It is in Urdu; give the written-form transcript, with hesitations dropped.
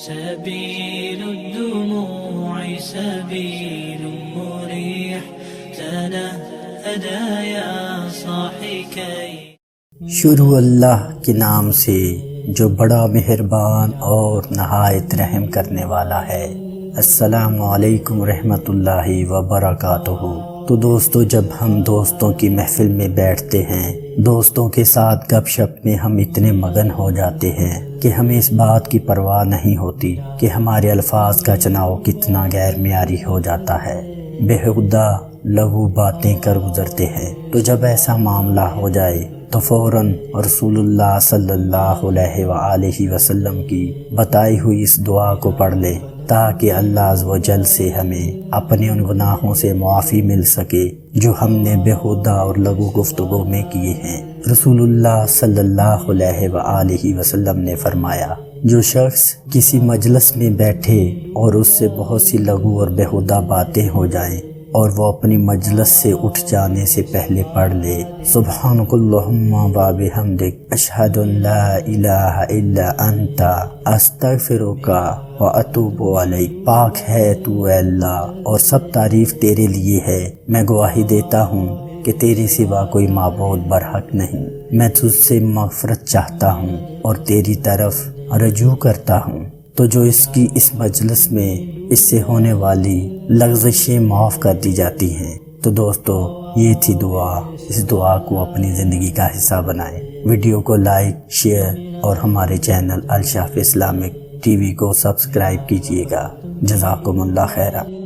سبيل الدموع سبيل مريح تنهدى يا صاحي كي شروع اللہ کے نام سے جو بڑا مہربان اور نہایت رحم کرنے والا ہے۔ السلام علیکم رحمۃ اللہ وبرکاتہ۔ تو دوستو، جب ہم دوستوں کی محفل میں بیٹھتے ہیں، دوستوں کے ساتھ گپ شپ میں ہم اتنے مگن ہو جاتے ہیں کہ ہمیں اس بات کی پرواہ نہیں ہوتی کہ ہمارے الفاظ کا چناؤ کتنا غیر معیاری ہو جاتا ہے، بےہودہ لغو باتیں کر گزرتے ہیں۔ تو جب ایسا معاملہ ہو جائے تو فوراً رسول اللہ صلی اللہ علیہ وآلہ وسلم کی بتائی ہوئی اس دعا کو پڑھ لیں تاکہ اللہ عز و جل سے ہمیں اپنے ان گناہوں سے معافی مل سکے جو ہم نے بےہودہ اور لغو گفتگو میں کیے ہیں۔ رسول اللہ صلی اللہ علیہ وآلہ وسلم نے فرمایا، جو شخص کسی مجلس میں بیٹھے اور اس سے بہت سی لغو اور بےہودہ باتیں ہو جائیں اور وہ اپنی مجلس سے اٹھ جانے سے پہلے پڑھ لے، سبحانک اللہم و بحمدک اشہد ان لا الہ الا انت استغفرک و اتوب الیک۔ پاک ہے تو اے اللہ اور سب تعریف تیرے لیے ہے، میں گواہی دیتا ہوں کہ تیرے سوا کوئی معبود برحق نہیں، میں تجھ سے مغفرت چاہتا ہوں اور تیری طرف رجوع کرتا ہوں۔ تو جو اس کی اس مجلس میں اس سے ہونے والی لغزشیں معاف کر دی جاتی ہیں۔ تو دوستو، یہ تھی دعا، اس دعا کو اپنی زندگی کا حصہ بنائیں۔ ویڈیو کو لائک، شیئر اور ہمارے چینل الشافی اسلامک ٹی وی کو سبسکرائب کیجیے گا۔ جزاکم اللہ خیرہ۔